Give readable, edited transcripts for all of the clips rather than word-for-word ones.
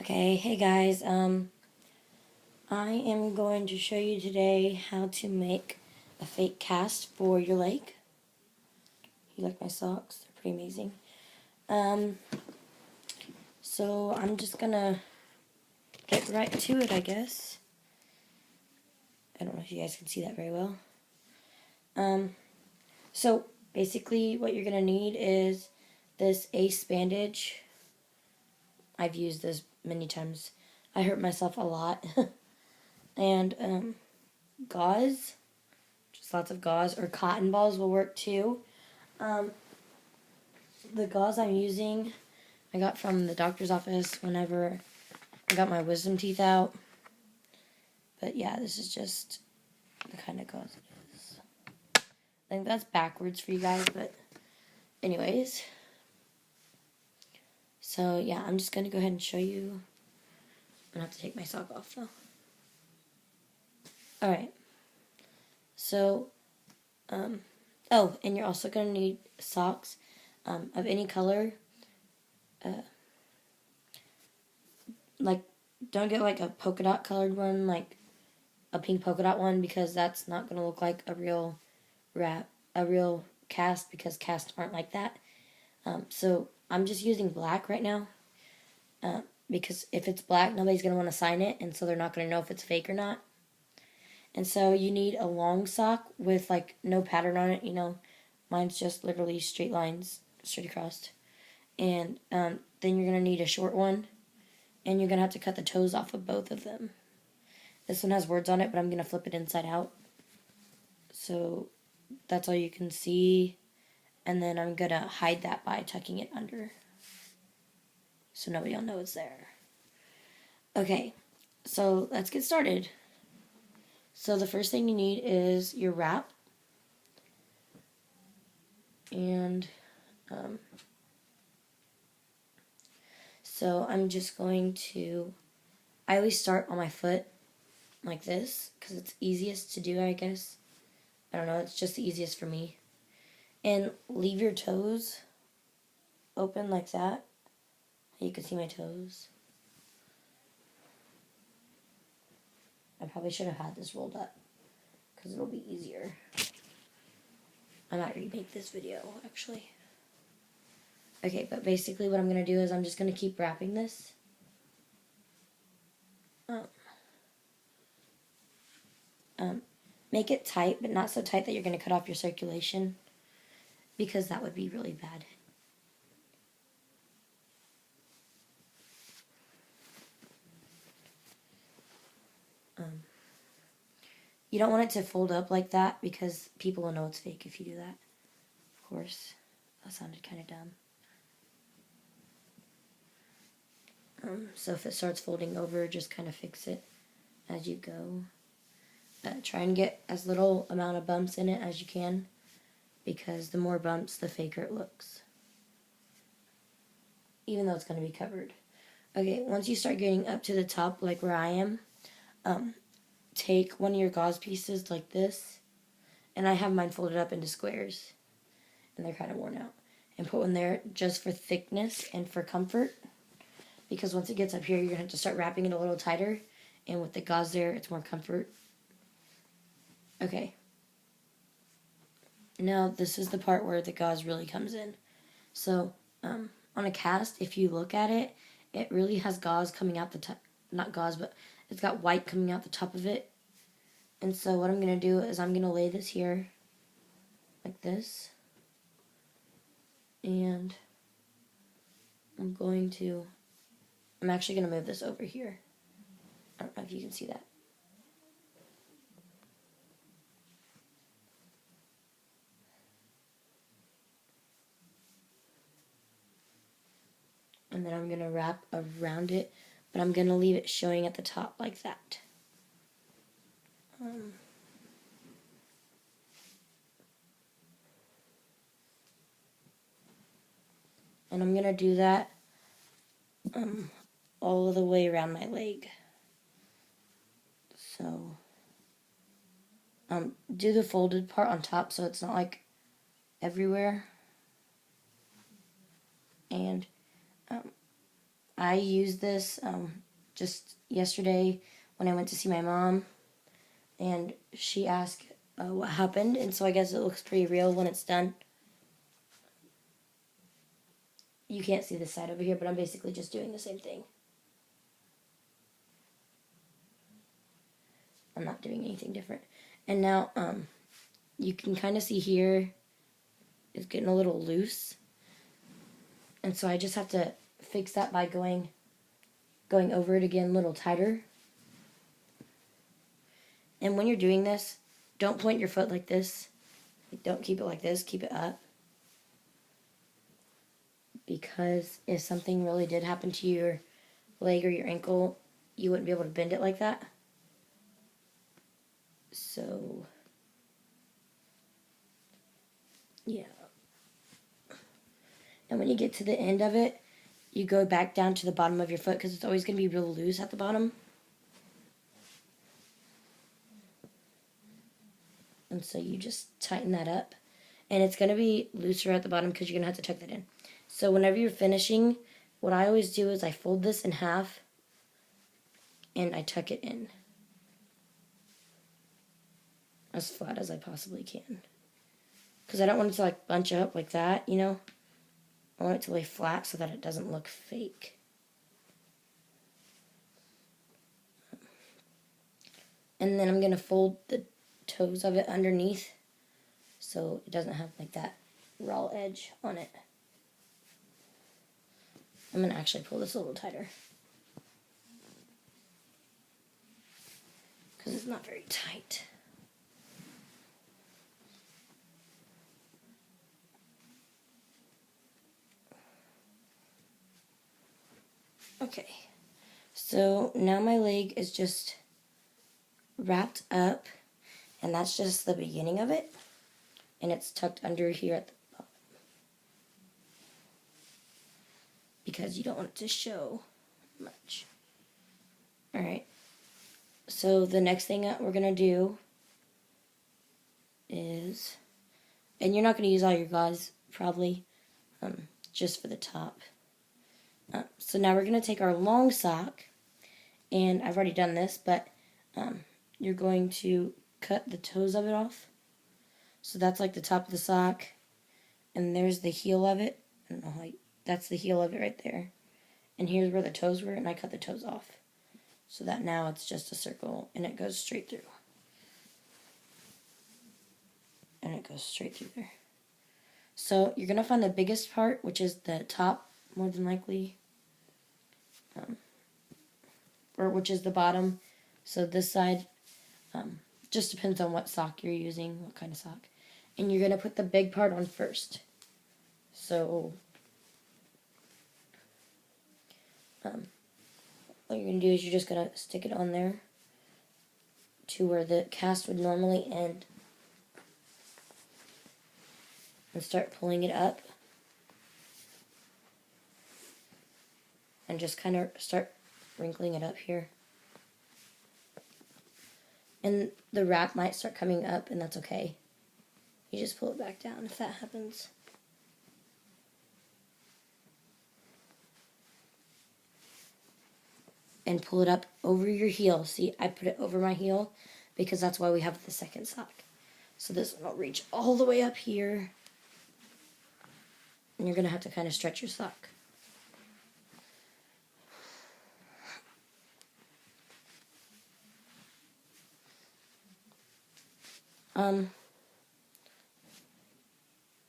Okay, hey guys, I am going to show you today how to make a fake cast for your leg. You like my socks? They're pretty amazing. Um, so I'm just gonna get right to it, I guess. I don't know if you guys can see that very well. So basically what you're gonna need is this Ace bandage. I've used this many times. I hurt myself a lot. And, gauze. Just lots of gauze, or cotton balls will work too. The gauze I'm using, I got from the doctor's office whenever I got my wisdom teeth out. But yeah, this is just the kind of gauze it is. I think that's backwards for you guys, but anyways. So yeah, I'm just going to go ahead and show you. I'm going to have to take my sock off though. Alright. So, oh, and you're also going to need socks of any color. Like, don't get like a polka dot colored one, like a pink polka dot one, because that's not going to look like a real cast, because casts aren't like that. So I'm just using black right now, because if it's black, nobody's going to want to sign it, and so they're not going to know if it's fake or not. And so you need a long sock with like no pattern on it, mine's just literally straight lines, straight across. And then you're going to need a short one, and you're going to have to cut the toes off of both of them. This one has words on it, but I'm going to flip it inside out. So that's all you can see. And then I'm going to hide that by tucking it under, so nobody will know it's there. Okay, so let's get started. So the first thing you need is your wrap. And so I'm just going to, I always start on my foot like this, because it's easiest to do, I guess. I don't know, it's just the easiest for me. And leave your toes open like that. You can see my toes. I probably should have had this rolled up, because it'll be easier. I might remake this video, actually. Okay, but basically what I'm going to do is I'm just going to keep wrapping this. Make it tight, but not so tight that you're going to cut off your circulation, because that would be really bad. You don't want it to fold up like that, because people will know it's fake if you do that. Of course, that sounded kind of dumb. So if it starts folding over, just kind of fix it as you go. Try and get as little amount of bumps in it as you can, because the more bumps, the faker it looks, even though it's going to be covered. Okay, once you start getting up to the top, like where I am, take one of your gauze pieces like this, and I have mine folded up into squares, and they're kind of worn out, and put one there just for thickness and for comfort, because once it gets up here, you're going to have to start wrapping it a little tighter, and with the gauze there, it's more comfort. Okay. Now, this is the part where the gauze really comes in. So, on a cast, if you look at it, it really has gauze coming out the top. Not gauze, but it's got white coming out the top of it. And so what I'm going to do is I'm going to lay this here, like this. And I'm actually going to move this over here. I don't know if you can see that. And then I'm going to wrap around it, but I'm going to leave it showing at the top like that. And I'm going to do that all the way around my leg. So, do the folded part on top so it's not like everywhere. And I used this just yesterday when I went to see my mom, and she asked what happened, and so I guess it looks pretty real when it's done. You can't see this side over here, but I'm basically just doing the same thing. I'm not doing anything different. And now you can kind of see here it's getting a little loose. And so I just have to fix that by going over it again a little tighter. And when you're doing this, don't point your foot like this. Don't keep it like this. Keep it up. Because if something really did happen to your leg or your ankle, you wouldn't be able to bend it like that. So, yeah. And when you get to the end of it, you go back down to the bottom of your foot because it's always going to be real loose at the bottom. And so you just tighten that up. And it's going to be looser at the bottom because you're going to have to tuck that in. So whenever you're finishing, what I always do is I fold this in half and I tuck it in as flat as I possibly can. Because I don't want it to like bunch up like that, you know. I want it to lay flat so that it doesn't look fake. And then I'm going to fold the toes of it underneath so it doesn't have like that raw edge on it. I'm going to actually pull this a little tighter because it's not very tight. Okay, so now my leg is just wrapped up, and that's just the beginning of it, and it's tucked under here at the bottom because you don't want it to show much. Alright, so the next thing that we're going to do is, and you're not going to use all your gauze probably, just for the top. So now we're going to take our long sock, and I've already done this, but you're going to cut the toes of it off. So that's like the top of the sock, and there's the heel of it. I don't know how that's the heel of it right there. And here's where the toes were, and I cut the toes off. So that now it's just a circle, and it goes straight through. And it goes straight through there. So you're going to find the biggest part, which is the top, more than likely. Or which is the bottom. So this side, just depends on what sock you're using, what kind of sock. And you're going to put the big part on first. So, what you're going to do is you're just going to stick it on there to where the cast would normally end. And start pulling it up. And just kind of start wrinkling it up here. And the wrap might start coming up, and that's okay. You just pull it back down if that happens. And pull it up over your heel. See, I put it over my heel because that's why we have the second sock. So this one will reach all the way up here. And you're going to have to kind of stretch your sock.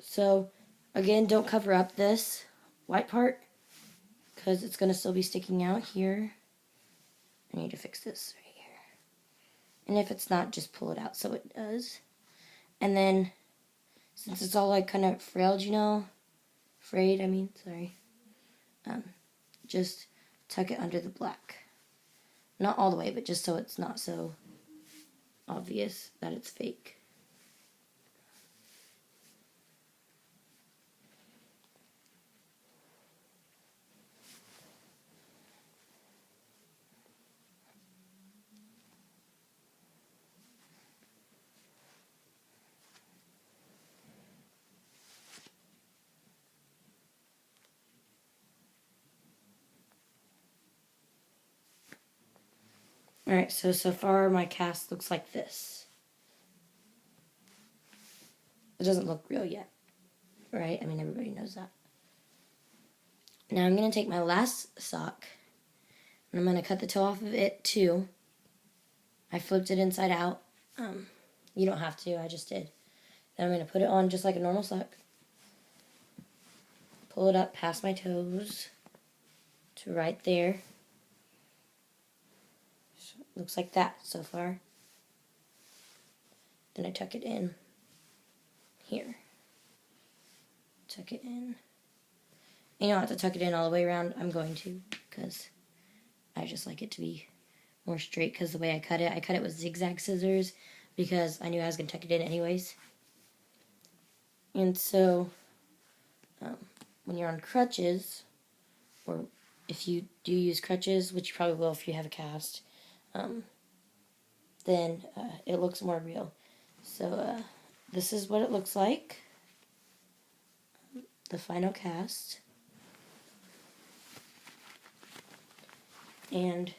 So, again, don't cover up this white part because it's going to still be sticking out here. I need to fix this right here. And if it's not, just pull it out so it does. And then, since it's all like kind of frayed, just tuck it under the black. Not all the way, but just so it's not so obvious that it's fake. Alright, so far my cast looks like this. It doesn't look real yet, right? I mean, everybody knows that. Now I'm going to take my last sock, and I'm going to cut the toe off of it too. I flipped it inside out. You don't have to, I just did. Then I'm going to put it on just like a normal sock. Pull it up past my toes to right there. So it looks like that so far. Then I tuck it in here. Tuck it in. You don't have to tuck it in all the way around. I'm going to, because I just like it to be more straight, because the way I cut it with zigzag scissors because I knew I was going to tuck it in anyways. And so when you're on crutches, or if you do use crutches, which you probably will if you have a cast, then it looks more real. So this is what it looks like, the final cast. And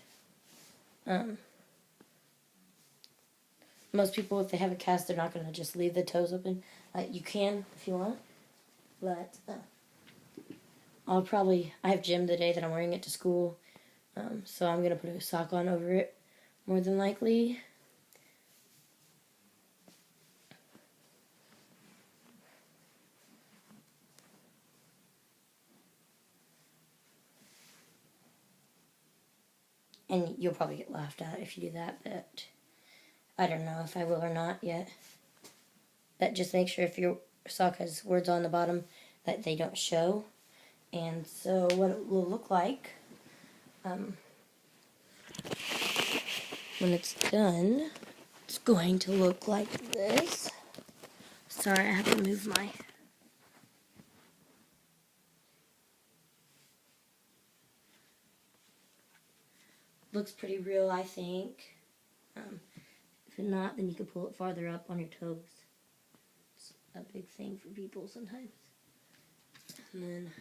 most people, if they have a cast, they're not going to just leave the toes open. You can if you want, but I have gym the day that I'm wearing it to school, so I'm going to put a sock on over it, more than likely. And you'll probably get laughed at if you do that, but I don't know if I will or not yet. But just make sure if your sock has words on the bottom that they don't show. And so what it will look like when it's done, it's going to look like this. Sorry, I have to move my... Looks pretty real, I think. If not, then you can pull it farther up on your toes. It's a big thing for people sometimes. And then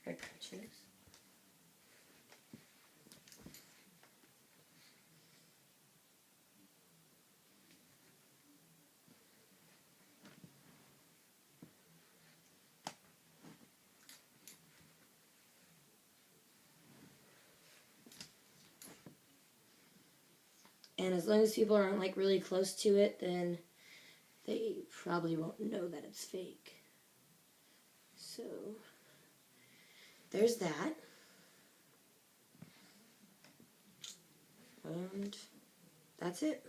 our crutches. And as long as people aren't like really close to it, then they probably won't know that it's fake. So there's that. And that's it.